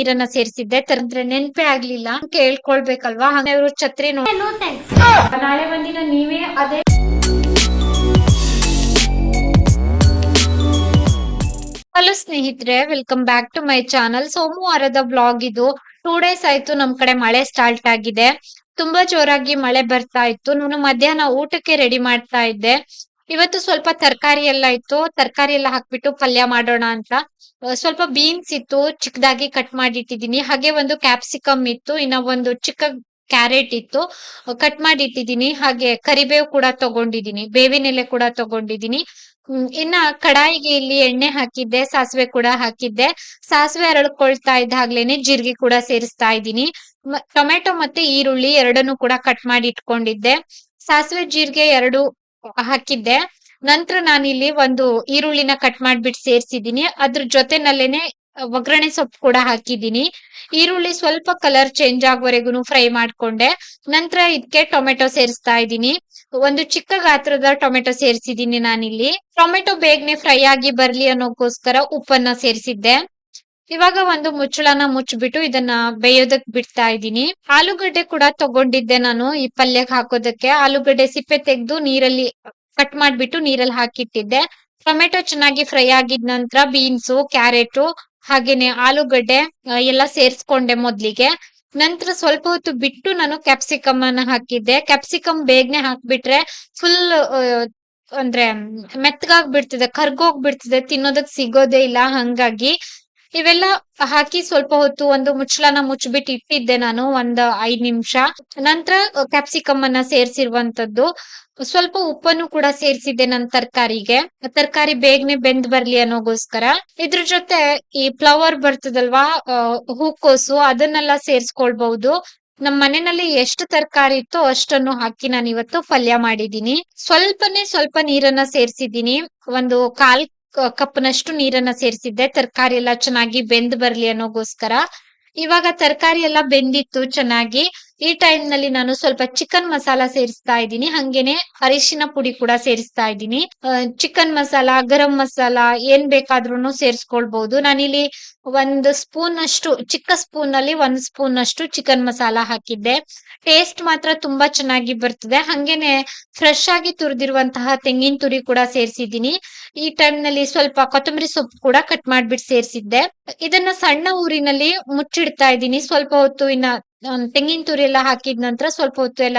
ನೀರನ್ನ ಸೇರಿಸಿದ್ದೆ. ಅಂದ್ರೆ ನೆನ್ಪೇ ಆಗ್ಲಿಲ್ಲ, ಕೇಳ್ಕೊಳ್ಬೇಕಲ್ವಾ, ಹಾಗೆ ಅವರು ಛತ್ರಿ ನಾಳೆ ಒಂದಿನ ನೀವೇ ಅದೇ. ಹಲೋ ಸ್ನೇಹಿತರೆ, welcome back to my channel. ಸೋಮವಾರದ ಬ್ಲಾಗ್ ಇದು. 2 ಡೇಸ್ ಆಯ್ತು ನಮ್ ಕಡೆ ಮಳೆ ಸ್ಟಾರ್ಟ್ ಆಗಿದೆ. ತುಂಬಾ ಜೋರಾಗಿ ಮಳೆ ಬರ್ತಾ ಇತ್ತು. ನಾನು ಮಧ್ಯಾಹ್ನ ಊಟಕ್ಕೆ ರೆಡಿ ಮಾಡ್ತಾ ಇದ್ದೆ. ಇವತ್ತು ಸ್ವಲ್ಪ ತರಕಾರಿ ಎಲ್ಲ ಇತ್ತು, ತರಕಾರಿ ಎಲ್ಲ ಹಾಕ್ಬಿಟ್ಟು ಪಲ್ಯ ಮಾಡೋಣ ಅಂತ. ಸ್ವಲ್ಪ ಬೀನ್ಸ್ ಇತ್ತು, ಚಿಕ್ಕದಾಗಿ ಕಟ್ ಮಾಡಿಟ್ಟಿದೀನಿ. ಹಾಗೆ ಒಂದು ಕ್ಯಾಪ್ಸಿಕಮ್ ಇತ್ತು, ಇನ್ನ ಒಂದು ಚಿಕ್ಕ ಕ್ಯಾರೆಟ್ ಇತ್ತು, ಕಟ್ ಮಾಡಿ ಇಟ್ಟಿದೀನಿ. ಹಾಗೆ ಕರಿಬೇವು ಕೂಡ ತಗೊಂಡಿದೀನಿ, ಬೇವಿನ ಎಲೆ ಕೂಡ ತಗೊಂಡಿದೀನಿ. ಇನ್ನ ಕಡಾಯಿಗೆ ಇಲ್ಲಿ ಎಣ್ಣೆ ಹಾಕಿದ್ದೆ, ಸಾಸಿವೆ ಕೂಡ ಹಾಕಿದ್ದೆ. ಸಾಸಿವೆ ಅರಳ್ಕೊಳ್ತಾ ಇದ್ದಾಗ್ಲೇನೆ ಜೀರಿಗೆ ಕೂಡ ಸೇರಿಸ್ತಾ ಇದ್ದೀನಿ. ಟೊಮೆಟೊ ಮತ್ತೆ ಈರುಳ್ಳಿ ಎರಡನ್ನು ಕೂಡ ಕಟ್ ಮಾಡಿ ಇಟ್ಕೊಂಡಿದ್ದೆ. ಸಾಸಿವೆ ಜೀರಿಗೆ ಎರಡು ಹಾಕಿದ್ದೆ. ನಂತರ ನಾನಿಲ್ಲಿ ಒಂದು ಈರುಳ್ಳಿನ ಕಟ್ ಮಾಡ್ಬಿಟ್ಟು ಸೇರ್ಸಿದೀನಿ. ಅದ್ರ ಜೊತೆನಲ್ಲೇನೆ ಒಗ್ಗರಣೆ ಸೊಪ್ಪು ಕೂಡ ಹಾಕಿದೀನಿ. ಈರುಳ್ಳಿ ಸ್ವಲ್ಪ ಕಲರ್ ಚೇಂಜ್ ಆಗುವವರೆಗೂ ಫ್ರೈ ಮಾಡ್ಕೊಂಡೆ. ನಂತರ ಇದಕ್ಕೆ ಟೊಮೆಟೊ ಸೇರಿಸ್ತಾ ಇದ್ದೀನಿ. ಒಂದು ಚಿಕ್ಕ ಗಾತ್ರದ ಟೊಮೆಟೊ ಸೇರಿಸಿದೀನಿ ನಾನಿಲ್ಲಿ. ಟೊಮೆಟೊ ಬೇಗನೆ ಫ್ರೈ ಆಗಿ ಬರ್ಲಿ ಅನ್ನೋಕೋಸ್ಕರ ಉಪ್ಪನ್ನ ಸೇರಿಸಿದ್ದೆ. ಇವಾಗ ಒಂದು ಮುಚ್ಚಳನ ಮುಚ್ಚಿಬಿಟ್ಟು ಇದನ್ನ ಬೇಯೋದಕ್ ಬಿಡ್ತಾ ಇದ್ದೀನಿ. ಆಲೂಗಡ್ಡೆ ಕೂಡ ತಗೊಂಡಿದ್ದೆ ನಾನು ಈ ಪಲ್ಯಕ್ಕೆ ಹಾಕೋದಕ್ಕೆ. ಆಲೂಗಡ್ಡೆ ಸಿಪ್ಪೆ ತೆಗೆದು ನೀರಲ್ಲಿ ಕಟ್ ಮಾಡ್ಬಿಟ್ಟು ನೀರಲ್ಲಿ ಹಾಕಿಟ್ಟಿದ್ದೆ. ಟೊಮೆಟೊ ಚೆನ್ನಾಗಿ ಫ್ರೈ ಆಗಿದ ನಂತರ ಬೀನ್ಸು, ಕ್ಯಾರೆಟು ಹಾಗೇನೆ ಆಲೂಗಡ್ಡೆ ಎಲ್ಲ ಸೇರ್ಸ್ಕೊಂಡೆ ಮೊದ್ಲಿಗೆ. ನಂತರ ಸ್ವಲ್ಪ ಹೊತ್ತು ಬಿಟ್ಟು ನಾನು ಕ್ಯಾಪ್ಸಿಕಮ್ ಅನ್ನ ಹಾಕಿದ್ದೆ. ಕ್ಯಾಪ್ಸಿಕಮ್ ಬೇಗನೆ ಹಾಕ್ಬಿಟ್ರೆ ಫುಲ್ ಅಂದ್ರೆ ಮೆತ್ತಗಾಗ್ಬಿಡ್ತಿದೆ, ಕರ್ಗೋಗ್ಬಿಡ್ತಿದೆ, ತಿನ್ನೋದಕ್ ಸಿಗೋದೇ ಇಲ್ಲ. ಹಂಗಾಗಿ ಇವೆಲ್ಲ ಹಾಕಿ ಸ್ವಲ್ಪ ಹೊತ್ತು ಒಂದು ಮುಚ್ಚಳನ ಮುಚ್ಚಿಬಿಟ್ಟು ಇಟ್ಟಿದ್ದೆ ನಾನು ಒಂದ್ 5 ನಿಮಿಷ. ನಂತರ ಕ್ಯಾಪ್ಸಿಕಮ್ ಅನ್ನ ಸೇರ್ಸಿರುವಂತದ್ದು. ಸ್ವಲ್ಪ ಉಪ್ಪನ್ನು ಕೂಡ ಸೇರ್ಸಿದ್ದೆ ನನ್ ತರಕಾರಿಗೆ. ತರಕಾರಿ ಬೇಗನೆ ಬೆಂದ್ ಬರ್ಲಿ ಅನ್ನೋಗೋಸ್ಕರ. ಇದ್ರ ಜೊತೆ ಈ ಫ್ಲವರ್ ಬರ್ತದಲ್ವಾ, ಹೂಕೋಸು, ಅದನ್ನೆಲ್ಲ ಸೇರ್ಸ್ಕೊಳ್ಬಹುದು. ನಮ್ ಮನೆಯಲ್ಲಿ ಎಷ್ಟು ತರಕಾರಿ ಇತ್ತೋ ಅಷ್ಟನ್ನು ಹಾಕಿ ನಾನು ಇವತ್ತು ಪಲ್ಯ ಮಾಡಿದೀನಿ. ಸ್ವಲ್ಪ ನೀರನ್ನ ಸೇರ್ಸಿದೀನಿ. ಒಂದು 1/4 ಕಪ್ನಷ್ಟು ನೀರನ್ನ ಸೇರಿಸಿದ್ದೆ, ತರಕಾರಿ ಎಲ್ಲ ಚೆನ್ನಾಗಿ ಬೆಂದ್ ಬರ್ಲಿ ಅನ್ನೋಗೋಸ್ಕರ. ಇವಾಗ ತರಕಾರಿ ಎಲ್ಲ ಬೆಂದಿತ್ತು ಚೆನ್ನಾಗಿ. ಈ ಟೈಮ್ ನಲ್ಲಿ ನಾನು ಸ್ವಲ್ಪ ಚಿಕನ್ ಮಸಾಲಾ ಸೇರಿಸ್ತಾ ಇದ್ದೀನಿ. ಹಂಗೇನೆ ಅರಿಶಿನ ಪುಡಿ ಕೂಡ ಸೇರಿಸ್ತಾ ಇದ್ದೀನಿ. ಚಿಕನ್ ಮಸಾಲಾ, ಗರಂ ಮಸಾಲಾ ಏನ್ ಬೇಕಾದ್ರೂನು ಸೇರಿಸ್ಕೊಳ್ಬಹುದು. ನಾನಿಲ್ಲಿ ಒಂದು ಸ್ಪೂನ್ ಅಷ್ಟು, ಚಿಕ್ಕ ಸ್ಪೂನ್ ಅಲ್ಲಿ 1 ಸ್ಪೂನ್ ಅಷ್ಟು ಚಿಕನ್ ಮಸಾಲಾ ಹಾಕಿದ್ದೆ. ಟೇಸ್ಟ್ ಮಾತ್ರ ತುಂಬಾ ಚೆನ್ನಾಗಿ ಬರ್ತದೆ. ಹಂಗೇನೆ ಫ್ರೆಶ್ ಆಗಿ ತುರಿದಿರುವಂತಹ ತೆಂಗಿನ ತುರಿ ಕೂಡ ಸೇರಿಸಿದ್ದೀನಿ. ಈ ಟೈಮ್ ನಲ್ಲಿ ಸ್ವಲ್ಪ ಕೊತ್ತಂಬರಿ ಸೊಪ್ಪು ಕೂಡ ಕಟ್ ಮಾಡ್ಬಿಟ್ಟು ಸೇರಿಸಿದ್ದೆ. ಇದನ್ನ ಸಣ್ಣ ಊರಿನಲ್ಲಿ ಮುಚ್ಚಿಡ್ತಾ ಇದ್ದೀನಿ. ಸ್ವಲ್ಪ ಹೊತ್ತು ಇನ್ನ ತೆಂಗಿನ ತುರಿ ಎಲ್ಲ ಹಾಕಿದ ನಂತರ ಸ್ವಲ್ಪ ಹೊತ್ತು ಎಲ್ಲ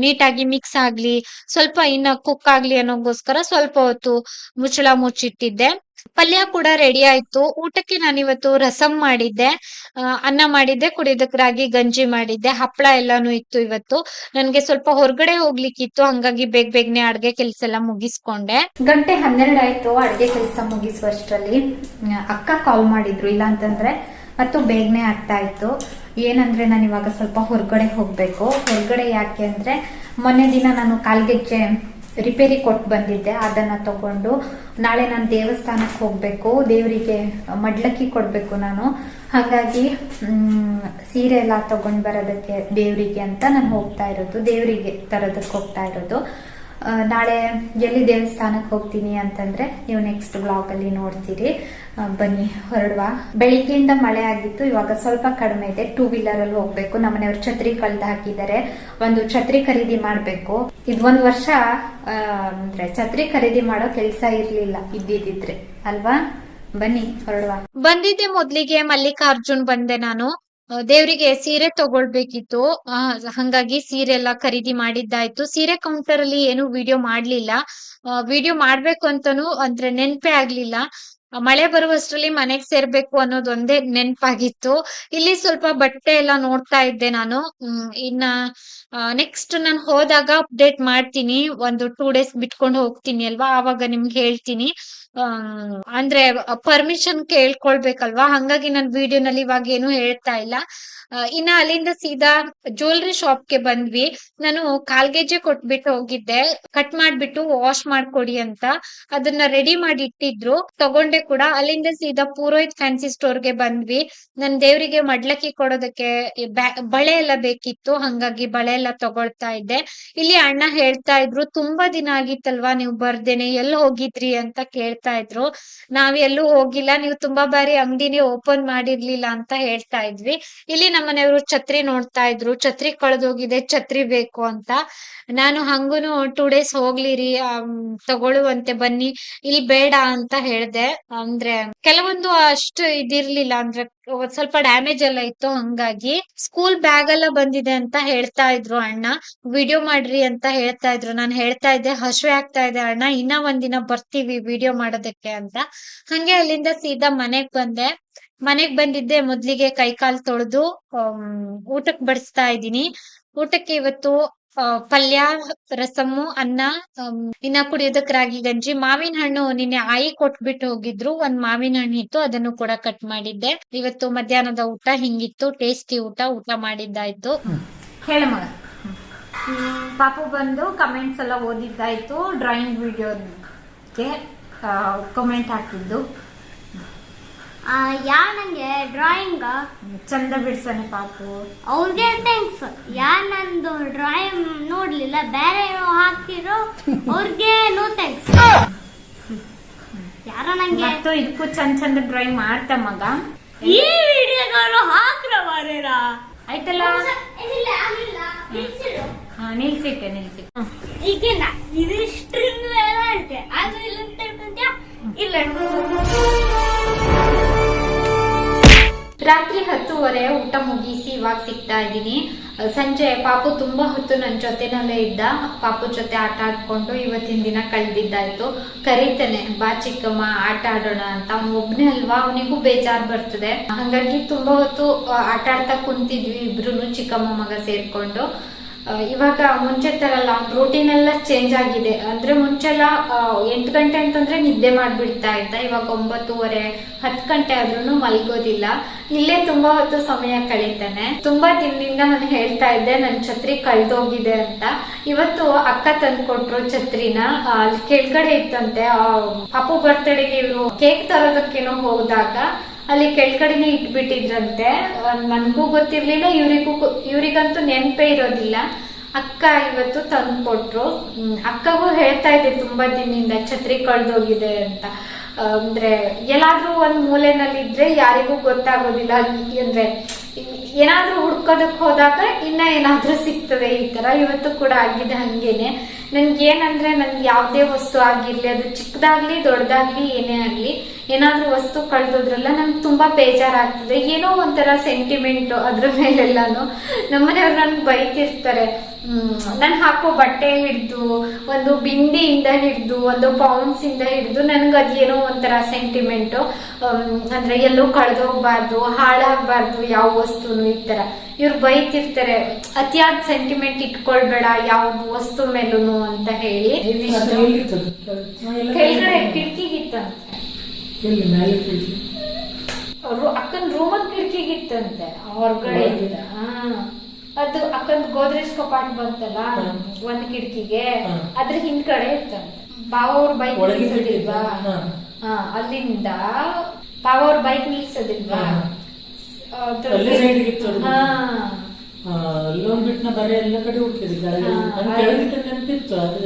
ನೀಟಾಗಿ ಮಿಕ್ಸ್ ಆಗ್ಲಿ, ಸ್ವಲ್ಪ ಇನ್ನ ಕುಕ್ ಆಗ್ಲಿ ಅನ್ನೋಗೋಸ್ಕರ ಸ್ವಲ್ಪ ಹೊತ್ತು ಮುಚ್ಚಳ ಮುಚ್ಚಿಟ್ಟಿದ್ದೆ. ಪಲ್ಯ ಕೂಡ ರೆಡಿ ಆಯ್ತು. ಊಟಕ್ಕೆ ನಾನಿವತ್ತು ರಸಂ ಮಾಡಿದ್ದೆ, ಅನ್ನ ಮಾಡಿದ್ದೆ, ಕುಡಿಯೋದಕ್ಕೆ ರಾಗಿ ಗಂಜಿ ಮಾಡಿದ್ದೆ, ಹಪ್ಪಳ ಎಲ್ಲಾನು ಇತ್ತು ಇವತ್ತು. ನನ್ಗೆ ಸ್ವಲ್ಪ ಹೊರಗಡೆ ಹೋಗ್ಲಿಕ್ಕಿತ್ತು, ಹಂಗಾಗಿ ಬೇಗನೆ ಅಡ್ಗೆ ಕೆಲಸ ಎಲ್ಲ ಮುಗಿಸ್ಕೊಂಡೆ. 1:12 ಆಯ್ತು ಅಡ್ಗೆ ಕೆಲಸ ಮುಗಿಸುವಷ್ಟರಲ್ಲಿ. ಅಕ್ಕ ಕಾಲ್ ಮಾಡಿದ್ರು, ಇಲ್ಲ ಅಂತಂದ್ರೆ ಮತ್ತು ಬೇಗನೆ ಆಗ್ತಾ ಇತ್ತು. ಏನಂದ್ರೆ ನಾನು ಇವಾಗ ಸ್ವಲ್ಪ ಹೊರಗಡೆ ಹೋಗ್ಬೇಕು. ಹೊರಗಡೆ ಯಾಕೆ ಅಂದ್ರೆ ಮೊನ್ನೆ ದಿನ ನಾನು ಕಾಲ್ಗೆಜ್ಜೆ ರಿಪೇರಿ ಕೊಟ್ಟು ಬಂದಿದ್ದೆ. ಅದನ್ನ ತಗೊಂಡು ನಾಳೆ ನಾನು ದೇವಸ್ಥಾನಕ್ಕೆ ಹೋಗ್ಬೇಕು, ದೇವರಿಗೆ ಮಡ್ಲಕ್ಕಿ ಕೊಡ್ಬೇಕು ನಾನು. ಹಾಗಾಗಿ ಸೀರೆ ಎಲ್ಲ ತಗೊಂಡ್ ಬರೋದಕ್ಕೆ ದೇವರಿಗೆ ಅಂತ ನಾನು ಹೋಗ್ತಾ ಇರೋದು, ದೇವರಿಗೆ ತರೋದಕ್ಕೆ ಹೋಗ್ತಾ ಇರೋದು. ನಾಳೆ ಎಲ್ಲಿ ದೇವಸ್ಥಾನಕ್ಕೆ ಹೋಗ್ತೀನಿ ಅಂತಂದ್ರೆ ನೀವು ನೆಕ್ಸ್ಟ್ ಬ್ಲಾಗ್ ಅಲ್ಲಿ ನೋಡ್ತೀರಿ. ಬನ್ನಿ ಹೊರಡುವ. ಬೆಳಿಗ್ಗೆಯಿಂದ ಮಳೆ ಆಗಿತ್ತು, ಇವಾಗ ಸ್ವಲ್ಪ ಕಡಿಮೆ ಇದೆ. 2 ವೀಲರ್ ಅಲ್ಲಿ ಹೋಗ್ಬೇಕು. ನಮ್ಮನೆಯವ್ರು ಛತ್ರಿ ಕಳ್ದು ಹಾಕಿದ್ದಾರೆ, ಒಂದು ಛತ್ರಿ ಖರೀದಿ ಮಾಡ್ಬೇಕು. ಇದೊಂದ್ ವರ್ಷ ಅಂದ್ರೆ ಛತ್ರಿ ಖರೀದಿ ಮಾಡೋ ಕೆಲ್ಸ ಇರ್ಲಿಲ್ಲ ಇದ್ದಿದ್ರೆ ಅಲ್ವಾ. ಬನ್ನಿ ಹೊರಡುವ. ಬಂದಿದ್ದೆ ಮೊದ್ಲಿಗೆ ಮಲ್ಲಿಕಾರ್ಜುನ್ ಬಂದೆ ನಾನು. ದೇವ್ರಿಗೆ ಸೀರೆ ತಗೊಳ್ಬೇಕಿತ್ತು, ಹಂಗಾಗಿ ಸೀರೆ ಎಲ್ಲ ಖರೀದಿ ಮಾಡಿದ್ದಾಯ್ತು. ಸೀರೆ ಕೌಂಟರ್ ಅಲ್ಲಿ ಏನು ವಿಡಿಯೋ ಮಾಡ್ಲಿಲ್ಲ. ವಿಡಿಯೋ ಮಾಡ್ಬೇಕು ಅಂತಾನು ಅಂದ್ರೆ ನೆನ್ಪೇ ಆಗ್ಲಿಲ್ಲ. ಮಳೆ ಬರುವಷ್ಟರಲ್ಲಿ ಮನೆಗ್ ಸೇರ್ಬೇಕು ಅನ್ನೋದು ಒಂದೇ ನೆನ್ಪಾಗಿತ್ತು. ಇಲ್ಲಿ ಸ್ವಲ್ಪ ಬಟ್ಟೆ ಎಲ್ಲ ನೋಡ್ತಾ ಇದ್ದೆ ನಾನು. ಇನ್ನ ನೆಕ್ಸ್ಟ್ ನಾನು ಹೋದಾಗ ಅಪ್ಡೇಟ್ ಮಾಡ್ತೀನಿ. ಒಂದು 2 ಡೇಸ್ ಬಿಟ್ಕೊಂಡು ಹೋಗ್ತೀನಿ ಅಲ್ವಾ, ಆವಾಗ ನಿಮ್ಗೆ ಹೇಳ್ತೀನಿ. ಅಂದ್ರೆ ಪರ್ಮಿಷನ್ ಕೇಳ್ಕೊಳ್ಬೇಕಲ್ವಾ, ಹಂಗಾಗಿ ನಾನು ವಿಡಿಯೋನಲ್ಲಿ ಇವಾಗ ಏನು ಹೇಳ್ತಾ ಇಲ್ಲ. ಇನ್ನ ಅಲ್ಲಿಂದ ಸೀದಾ ಜ್ಯುವೆಲ್ರಿ ಶಾಪ್ಗೆ ಬಂದ್ವಿ. ನಾನು ಕಾಲ್ಗೆಜ್ಜೆ ಕೊಟ್ಬಿಟ್ಟು ಹೋಗಿದ್ದೆ, ಕಟ್ ಮಾಡ್ಬಿಟ್ಟು ವಾಶ್ ಮಾಡ್ಕೊಡಿ ಅಂತ. ಅದನ್ನ ರೆಡಿ ಮಾಡಿ ಇಟ್ಟಿದ್ರು, ತಗೊಂಡೆ ಕೂಡ. ಅಲ್ಲಿಂದ ಸೀದಾ ಪುರೋಹಿತ್ ಫ್ಯಾನ್ಸಿ ಸ್ಟೋರ್ಗೆ ಬಂದ್ವಿ. ನನ್ ದೇವ್ರಿಗೆ ಮಡ್ಲಕ್ಕಿ ಕೊಡೋದಕ್ಕೆ ಬಳೆ ಎಲ್ಲ ಬೇಕಿತ್ತು, ಹಂಗಾಗಿ ಬಳೆ ಎಲ್ಲ ತಗೊಳ್ತಾ ಇದ್ದೆ. ಇಲ್ಲಿ ಅಣ್ಣ ಹೇಳ್ತಾ ಇದ್ರು, ತುಂಬಾ ದಿನ ಆಗಿತ್ತಲ್ವಾ ನೀವು ಬರ್ದೇನೆ, ಎಲ್ಲಿ ಹೋಗಿದ್ರಿ ಅಂತ ಕೇಳ್ತಾ ಹೇಳ್ತಾ ಇದ್ರು. ನಾವ್ ಎಲ್ಲೂ ಹೋಗಿಲ್ಲ, ನೀವು ತುಂಬಾ ಬಾರಿ ಅಂಗಡಿನೇ ಓಪನ್ ಮಾಡಿರ್ಲಿಲ್ಲ ಅಂತ ಹೇಳ್ತಾ ಇದ್ವಿ. ಇಲ್ಲಿ ನಮ್ಮನೆಯವರು ಛತ್ರಿ ನೋಡ್ತಾ ಇದ್ರು, ಛತ್ರಿ ಕಳೆದೋಗಿದೆ, ಛತ್ರಿ ಬೇಕು ಅಂತ. ನಾನು ಹಂಗೂನು 2 ಡೇಸ್ ಹೋಗ್ಲಿರಿ, ತಗೊಳ್ಳುವಂತೆ ಬನ್ನಿ, ಇಲ್ಲಿ ಬೇಡ ಅಂತ ಹೇಳ್ದೆ. ಅಂದ್ರೆ ಕೆಲವೊಂದು ಅಷ್ಟು ಇದಿರ್ಲಿಲ್ಲ, ಅಂದ್ರೆ ಸ್ವಲ್ಪ ಡ್ಯಾಮೇಜ್ ಎಲ್ಲ ಇತ್ತು. ಹಂಗಾಗಿ ಸ್ಕೂಲ್ ಬ್ಯಾಗ್ ಎಲ್ಲ ಬಂದಿದೆ ಅಂತ ಹೇಳ್ತಾ ಇದ್ರು ಅಣ್ಣ. ವಿಡಿಯೋ ಮಾಡ್ರಿ ಅಂತ ಹೇಳ್ತಾ ಇದ್ರು. ನಾನು ಹೇಳ್ತಾ ಇದ್ದೆ ಹಶ್ವೆ ಆಗ್ತಾ ಇದೆ ಅಣ್ಣ, ಇನ್ನ ಒಂದಿನ ಬರ್ತೀವಿ ವಿಡಿಯೋ ಮಾಡೋದಕ್ಕೆ ಅಂತ. ಹಂಗೆ ಅಲ್ಲಿಂದ ಸೀದಾ ಮನೆಗ್ ಬಂದೆ. ಮನೆಗ್ ಬಂದಿದ್ದೆ, ಮೊದ್ಲಿಗೆ ಕೈ ಕಾಲ್ ತೊಳೆದು ಊಟಕ್ ಬಡಿಸ್ತಾ ಇದ್ದೀನಿ. ಊಟಕ್ಕೆ ಇವತ್ತು ಪಲ್ಯ, ರಸಮ್ಮು, ಅನ್ನ, ಇನ್ನ ಕುಡಿಯೋದಕ್ ರಾಗಿ ಗಂಜಿ. ಮಾವಿನ ಹಣ್ಣು ನಿನ್ನೆ ಆಯಿ ಕೊಟ್ಬಿಟ್ಟು ಹೋಗಿದ್ರು, ಒಂದ್ ಮಾವಿನ ಹಣ್ಣು ಇತ್ತು, ಅದನ್ನು ಕೂಡ ಕಟ್ ಮಾಡಿದ್ದೆ. ಇವತ್ತು ಮಧ್ಯಾಹ್ನದ ಊಟ ಹಿಂಗಿತ್ತು, ಟೇಸ್ಟಿ ಊಟ ಮಾಡಿದ್ದಾಯ್ತು. ಹೇಳ ಮಗ. ಪಾಪು ಬಂದು ಕಮೆಂಟ್ಸ್ ಎಲ್ಲ ಓದಿದ್ದಾಯ್ತು. ಡ್ರಾಯಿಂಗ್ ವಿಡಿಯೋಗೆ ಕಮೆಂಟ್ ಹಾಕಿದ್ದು ನಂಗೆ ಡ್ರಾಯಿಂಗ್ ಚಂದ ಬಿಡ್ಸನೆ ಪಾಪು. ಅವ್ರಿಗೆ ಥ್ಯಾಂಕ್ಸ್. ನಂದು ಡ್ರಾಯಿಂಗ್ ನೋಡ್ಲಿಲ್ಲ, ಬೇರೆ ಏನೋ ಹಾಕಿರೋ ಅವ್ರಿಗೆ ನೋ ಥ್ಯಾಂಕ್ಸ್. ಯಾರ ನಂಗೆ ಮತ್ತು ಇದಕ್ಕೂ ಚಂದ ಡ್ರಾಯಿಂಗ್ ಮಾಡ್ತಾ ಮಗ. ಈ ವಿಡಿಯೋಗಳು ಹಾಕ್ರ ಮಾರೇರ ಆಯ್ತಲ್ಲ. ನಿಲ್ಸಿಟ್ಟೆ ಈಗಿನ ಇದಿಷ್ಟ್ರಿಂದ ಹೇಳ್ತೆ, ಅದು ಇಲ್ಲ ಅಂತ ಹೇಳ್ಕೊಂಡ್ಯಾ? ಇಲ್ಲ. ರಾತ್ರಿ 10:30 ಊಟ ಮುಗಿಸಿ ಇವಾಗ ಸಿಗ್ತಾ ಇದ್ದೀನಿ. ಸಂಜೆ ಪಾಪು ತುಂಬಾ ಹೊತ್ತು ನನ್ನ ಜೊತೆನಲ್ಲೇ ಇದ್ದ. ಪಾಪು ಜೊತೆ ಆಟ ಆಡ್ಕೊಂಡು ಇವತ್ತಿನ ದಿನ ಕಳೆದಿದ್ದಾಯ್ತು. ಕರೀತಾನೆ, ಬಾ ಚಿಕ್ಕಮ್ಮ ಆಟ ಆಡೋಣ ಅಂತ. ಒಬ್ನೇ ಅಲ್ವಾ, ಅವನಿಗೂ ಬೇಜಾರ್ ಬರ್ತದೆ. ಹಾಗಾಗಿ ತುಂಬಾ ಹೊತ್ತು ಆಟ ಆಡ್ತಾ ಕುಂತಿದ್ವಿ ಇಬ್ರು, ಚಿಕ್ಕಮ್ಮ ಮಗ ಸೇರ್ಕೊಂಡು. ಇವಾಗ ಮುಂಚೆ ತರ ಅಲ್ಲ, ರೂಟೀನ್ ಎಲ್ಲ ಚೇಂಜ್ ಆಗಿದೆ. ಅಂದ್ರೆ ಮುಂಚೆಲ್ಲ 8 ಗಂಟೆ ಅಂತಂದ್ರೆ ನಿದ್ದೆ ಮಾಡ್ಬಿಡ್ತಾ ಇದ್ದ. ಇವಾಗ 9:30, 10 ಗಂಟೆ ಆದ್ರೂ ಮಲ್ಗೋದಿಲ್ಲ. ಇಲ್ಲೇ ತುಂಬಾ ಹೊತ್ತು ಸಮಯ ಕಳೀತಾನೆ. ತುಂಬಾ ದಿನದಿಂದ ನಾನು ಹೇಳ್ತಾ ಇದ್ದೆ ನನ್ ಛತ್ರಿ ಕಳ್ದೋಗಿದೆ ಅಂತ. ಇವತ್ತು ಅಕ್ಕ ತಂದ್ಕೊಟ್ರು ಛತ್ರಿನ. ಅಲ್ಲಿ ಕೆಳಗಡೆ ಇತ್ತಂತೆ. ಪಾಪು ಬರ್ತಡೆಗೆ ಇವ್ರು ಕೇಕ್ ತರೋದಕ್ಕೇನೋ ಹೋದಾಗ ಅಲ್ಲಿ ಕೆಳಗಡೆನೆ ಇಟ್ಬಿಟ್ಟಿದ್ರಂತೆ. ನನ್ಗೂ ಗೊತ್ತಿರ್ಲಿಲ್ಲ, ಇವ್ರಿಗಂತೂ ನೆನ್ಪೇ ಇರೋದಿಲ್ಲ. ಅಕ್ಕ ಇವತ್ತು ತಂದ್ಕೊಟ್ರು. ಅಕ್ಕಗೂ ಹೇಳ್ತಾ ಇದ್ದೆ ತುಂಬಾ ದಿನದಿಂದ ಛತ್ರಿ ಕಳ್ದೋಗಿದೆ ಅಂತ. ಅಂದ್ರೆ ಎಲ್ಲಾದ್ರೂ ಒಂದ್ ಮೂಲೆನಲ್ಲಿ ಇದ್ರೆ ಯಾರಿಗೂ ಗೊತ್ತಾಗೋದಿಲ್ಲ. ಅಂದ್ರೆ ಏನಾದ್ರೂ ಹುಡ್ಕೋದಕ್ ಹೋದಾಗ ಇನ್ನ ಏನಾದ್ರೂ ಸಿಗ್ತದೆ. ಈ ತರ ಇವತ್ತು ಕೂಡ ಆಗಿದೆ ಹಂಗೇನೆ. ನನ್ಗೇನಂದ್ರೆ ನನ್ಗೆ ಯಾವ್ದೇ ವಸ್ತು ಆಗಿರ್ಲಿ, ಅದು ಚಿಕ್ಕದಾಗ್ಲಿ ದೊಡ್ಡದಾಗ್ಲಿ ಏನೇ ಆಗ್ಲಿ, ಏನಾದ್ರೂ ವಸ್ತು ಕಳ್ದೋದ್ರಲ್ಲ ನನ್ಗೆ ತುಂಬಾ ಬೇಜಾರಾಗ್ತದೆ. ಏನೋ ಒಂಥರ ಸೆಂಟಿಮೆಂಟ್ ಅದ್ರ ಮೇಲೆಲ್ಲಾನು. ನಮ್ಮನೆಯವ್ರು ನನ್ಗೆ ಬೈತಿರ್ತಾರೆ. ನನ್ ಹಾಕೋ ಬಟ್ಟೆ ಹಿಡ್ದು, ಒಂದು ಬಿಂದಿಯಿಂದ ಹಿಡ್ದು, ಒಂದು ಪೌಂಡ್ಸ್ ಇಂದ ಹಿಡ್ದು ನನ್ಗದೇನೋ ಒಂಥರ ಸೆಂಟಿಮೆಂಟ್. ಅಂದ್ರೆ ಎಲ್ಲೂ ಕಳ್ದೋಗ್ಬಾರ್ದು, ಹಾಳಾಗ್ಬಾರ್ದು ಯಾವ ವಸ್ತುನು. ಈ ತರ ಇವ್ರು ಬೈತಿರ್ತಾರೆ, ಅತಿಯಾದ ಸೆಂಟಿಮೆಂಟ್ ಇಟ್ಕೊಳ್ಬೇಡ ಯಾವ್ದು ವಸ್ತು ಮೇಲೂನು ಅಂತ ಹೇಳಿ. ಕೆಳಗಡೆ ಕಿಟಕಿಗಿತ್ತಂತೆ, ಅಕ್ಕನ ರೂಮನ್ ಕಿಟಕಿಗಿತ್ತಂತೆ, ಹೊರಗಡೆ. ಅದು ಅಕ್ಕನ ಗೋದ್ರೇಜ್ ಕಪಾಟ್ ಬಂತಲ್ಲ ಒಂದ್ ಕಿಟಕಿಗೆ, ಅದ್ರ ಹಿಂದ್ಗಡೆ ಇತ್ತಂತೆ. ಬಾವ ಅವ್ರ ಬೈಕ್ ನಿಲ್ಸೋದಿಲ್ವಾ, ಅಲ್ಲಿಂದ ಬಾವ ಅವ್ರ ಬೈಕ್ ನಿಲ್ಸೋದಿಲ್ವಾ,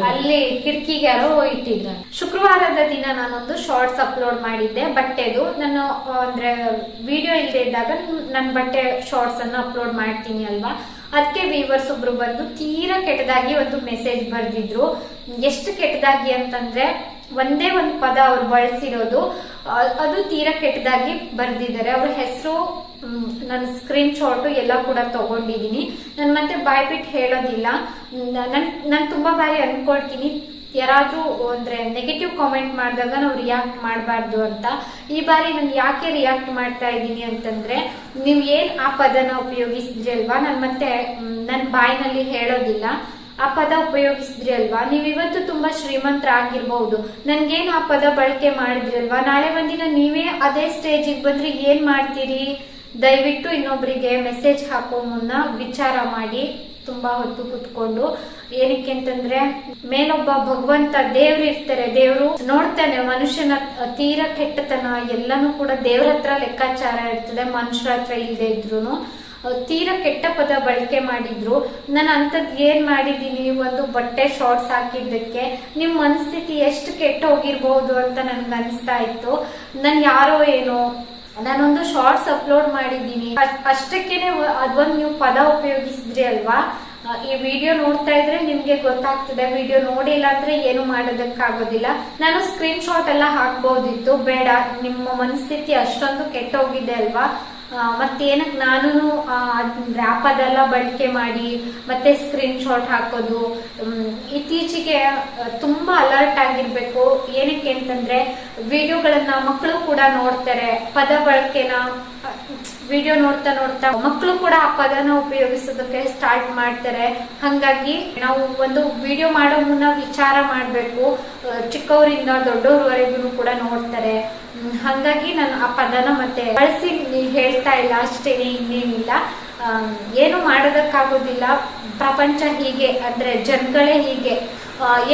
ಅಲ್ಲಿ ಕಿಟಕಿಗೆ ಯಾರೋ ಇಟ್ಟಿದ್ರು. ಶುಕ್ರವಾರದ ದಿನ ನಾನೊಂದು ಶಾರ್ಟ್ಸ್ ಅಪ್ಲೋಡ್ ಮಾಡಿದ್ದೆ ಬಟ್ಟೆದು. ನಾನು ಅಂದ್ರೆ ವಿಡಿಯೋ ಇಲ್ಲದೆ ಇದ್ದಾಗ ನನ್ ಬಟ್ಟೆ ಶಾರ್ಟ್ಸ್ ಅನ್ನ ಅಪ್ಲೋಡ್ ಮಾಡ್ತೀನಿ ಅಲ್ವಾ. ಅದಕ್ಕೆ ವೀವರ್ಸ್ ಒಬ್ರು ಬಂದು ತೀರಾ ಕೆಟ್ಟದಾಗಿ ಒಂದು ಮೆಸೇಜ್ ಬರ್ದಿದ್ರು. ಎಷ್ಟು ಕೆಟ್ಟದಾಗಿ ಅಂತಂದ್ರೆ, ಒಂದೇ ಒಂದು ಪದ ಅವ್ರು ಬಳಸಿರೋದು, ಅದು ತೀರಾ ಕೆಟ್ಟದಾಗಿ ಬರ್ದಿದ್ದಾರೆ. ಅವ್ರ ಹೆಸರು, ನನ್ನ ಸ್ಕ್ರೀನ್ ಶಾಟ್ ಎಲ್ಲ ಕೂಡ ತಗೊಂಡಿದೀನಿ. ನಾನು ಮತ್ತೆ ಬಾಯ್ ಬಿಟ್ಟು ಹೇಳೋದಿಲ್ಲ. ನಾನು ತುಂಬಾ ಬಾರಿ ಅನ್ಕೊಳ್ತೀನಿ, ಯಾರಾದ್ರೂ ಅಂದ್ರೆ ನೆಗೆಟಿವ್ ಕಾಮೆಂಟ್ ಮಾಡಿದಾಗ ನಾವು ರಿಯಾಕ್ಟ್ ಮಾಡಬಾರ್ದು ಅಂತ. ಈ ಬಾರಿ ನಾನು ಯಾಕೆ ರಿಯಾಕ್ಟ್ ಮಾಡ್ತಾ ಇದ್ದೀನಿ ಅಂತಂದ್ರೆ, ನೀವ್ ಏನ್ ಆ ಪದನ ಉಪಯೋಗಿಸಿದ್ರಿ ಅಲ್ವಾ, ನಾನು ಮತ್ತೆ ನನ್ನ ಬಾಯಿನಲ್ಲಿ ಹೇಳೋದಿಲ್ಲ. ಆ ಪದ ಉಪಯೋಗಿಸಿದ್ರಿ ಅಲ್ವಾ, ನೀವ್ ಇವತ್ತು ತುಂಬಾ ಶ್ರೀಮಂತರಾಗಿರ್ಬಹುದು, ನನ್ಗೇನ್ ಆ ಪದ ಬಳಕೆ ಮಾಡಿದ್ರಿ ಅಲ್ವಾ, ನಾಳೆ ಒಂದಿನ ನೀವೇ ಅದೇ ಸ್ಟೇಜಿಗೆ ಬಂದ್ರೆ ಏನ್ ಮಾಡ್ತೀರಿ? ದಯವಿಟ್ಟು ಇನ್ನೊಬ್ರಿಗೆ ಮೆಸೇಜ್ ಹಾಕೋ ಮುನ್ನ ವಿಚಾರ ಮಾಡಿ ತುಂಬಾ ಹೊತ್ತು ಕುತ್ಕೊಂಡು. ಏನಕ್ಕೆ ಅಂತಂದ್ರೆ, ಮೇಲೊಬ್ಬ ಭಗವಂತ ದೇವ್ರು ಇರ್ತಾರೆ, ದೇವ್ರು ನೋಡ್ತಾನೆ ಮನುಷ್ಯನ ತೀರಾ ಕೆಟ್ಟತನ ಎಲ್ಲಾನು ಕೂಡ ದೇವ್ರ ಹತ್ರ ಲೆಕ್ಕಾಚಾರ ಇರ್ತದೆ, ಮನುಷ್ಯರ ಹತ್ರ ಇಲ್ದೇ ಇದ್ರು. ತೀರಾ ಕೆಟ್ಟ ಪದ ಬಳಕೆ ಮಾಡಿದ್ರು. ನಾನು ಅಂಥದ್ದು ಏನ್ ಮಾಡಿದೀನಿ, ಒಂದು ಬಟ್ಟೆ ಶಾರ್ಟ್ಸ್ ಹಾಕಿದ್ದಕ್ಕೆ ನಿಮ್ ಮನಸ್ಥಿತಿ ಎಷ್ಟು ಕೆಟ್ಟ ಹೋಗಿರ್ಬಹುದು ಅಂತ ನನ್ಗೆ ಅನಿಸ್ತಾ ಇತ್ತು. ನನ್ ಯಾರೋ ಏನೋ, ನಾನೊಂದು ಶಾರ್ಟ್ಸ್ ಅಪ್ಲೋಡ್ ಮಾಡಿದ್ದೀನಿ ಅಷ್ಟಕ್ಕೇನೆ ಅದೊಂದು ನೀವು ಪದ ಉಪಯೋಗಿಸಿದ್ರಿ ಅಲ್ವಾ. ಈ ವಿಡಿಯೋ ನೋಡ್ತಾ ಇದ್ರೆ ನಿಮ್ಗೆ ಗೊತ್ತಾಗ್ತದೆ, ವಿಡಿಯೋ ನೋಡಿಲ್ಲ ಅಂದ್ರೆ ಏನು ಮಾಡೋದಕ್ಕಾಗೋದಿಲ್ಲ. ನಾನು ಸ್ಕ್ರೀನ್ ಶಾಟ್ ಎಲ್ಲ ಹಾಕ್ಬೋದಿತ್ತು, ಬೇಡ, ನಿಮ್ಮ ಮನಸ್ಥಿತಿ ಅಷ್ಟೊಂದು ಕೆಟ್ಟೋಗಿದೆ ಅಲ್ವಾ, ಮತ್ತೇನಕ್ ನಾನು ರ್ಯಾಪ್ ಅದೆಲ್ಲ ಬಳಕೆ ಮಾಡಿ ಮತ್ತೆ ಸ್ಕ್ರೀನ್ ಶಾಟ್ ಹಾಕೋದು. ಇತ್ತೀಚೆಗೆ ತುಂಬಾ ಅಲರ್ಟ್ ಆಗಿರ್ಬೇಕು. ಏನಕ್ಕೆ ಅಂತಂದ್ರೆ ವಿಡಿಯೋಗಳನ್ನ ಮಕ್ಕಳು ಕೂಡ ನೋಡ್ತಾರೆ, ಪದ ಬಳಕೆನ ವಿಡಿಯೋ ನೋಡ್ತಾ ನೋಡ್ತಾ ಮಕ್ಕಳು ಕೂಡ ಆ ಪದನ ಉಪಯೋಗಿಸೋದಕ್ಕೆ ಸ್ಟಾರ್ಟ್ ಮಾಡ್ತಾರೆ. ಹಂಗಾಗಿ ನಾವು ಒಂದು ವಿಡಿಯೋ ಮಾಡೋ ಮುನ್ನ ವಿಚಾರ ಮಾಡ್ಬೇಕು. ಚಿಕ್ಕವರಿಂದ ದೊಡ್ಡವರವರೆಗೂ ಕೂಡ ನೋಡ್ತಾರೆ. ಹಂಗಾಗಿ ನಾನು ಆ ಪದನ ಮತ್ತೆ ಬಳಸಿ ಹೇಳ್ತಾ ಇಲ್ಲ ಅಷ್ಟೇನೆ, ಇನ್ನೇನಿಲ್ಲ. ಏನು ಮಾಡೋದಕ್ಕಾಗೋದಿಲ್ಲ, ಪ್ರಪಂಚ ಹೀಗೆ, ಅಂದ್ರೆ ಜನಗಳೇ ಹೀಗೆ,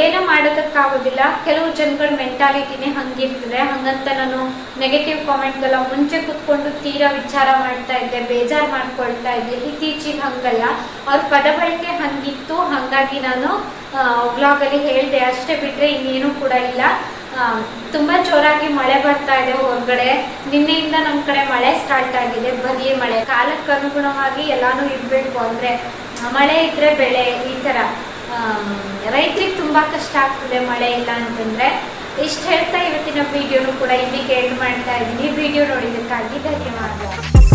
ಏನೋ ಮಾಡೋದಕ್ಕಾಗೋದಿಲ್ಲ. ಕೆಲವು ಜನಗಳ ಮೆಂಟಾಲಿಟಿನೇ ಹಂಗಿರ್ತದೆ. ಹಂಗಂತ ನಾನು ನೆಗೆಟಿವ್ ಕಾಮೆಂಟ್ಗೆಲ್ಲ ಮುಂಚೆ ಕುತ್ಕೊಂಡು ತೀರಾ ವಿಚಾರ ಮಾಡ್ತಾ ಇದ್ದೆ, ಬೇಜಾರು ಮಾಡ್ಕೊಳ್ತಾ ಇದ್ದೆ. ಇತ್ತೀಚೆಗೆ ಹಂಗಲ್ಲ, ಅವ್ರ ಪದ ಬಳಕೆ ಹಂಗಿತ್ತು, ಹಂಗಾಗಿ ನಾನು ವ್ಲಾಗ್ ಅಲ್ಲಿ ಹೇಳ್ದೆ ಅಷ್ಟೇ, ಬಿಟ್ರೆ ಇನ್ನೇನು ಕೂಡ ಇಲ್ಲ. ತುಂಬಾ ಜೋರಾಗಿ ಮಳೆ ಬರ್ತಾ ಇದೆ ಹೊರಗಡೆ. ನಿನ್ನೆಯಿಂದ ನಮ್ ಕಡೆ ಮಳೆ ಸ್ಟಾರ್ಟ್ ಆಗಿದೆ, ಬರೀ ಮಳೆ. ಕಾಲಕ್ಕೆ ಅನುಗುಣವಾಗಿ ಎಲ್ಲಾನು ಇರ್ಬೇಕು. ಅಂದ್ರೆ ಮಳೆ ಇದ್ರೆ ಬೆಳೆ, ಈ ತರ ರೈತರಿಗೆ ತುಂಬಾ ಕಷ್ಟ ಆಗ್ತದೆ ಮಳೆ ಇಲ್ಲ ಅಂತಂದ್ರೆ. ಇಷ್ಟ ಹೇಳ್ತಾ ಇವತ್ತಿನ ವಿಡಿಯೋನು ಕೂಡ ಇಲ್ಲಿಗೆ ಎಂಡ್ ಮಾಡ್ತಾ ಇದ್ದೀನಿ. ವಿಡಿಯೋ ನೋಡಿದ್ದಕ್ಕಾಗಿ ಧನ್ಯವಾದ.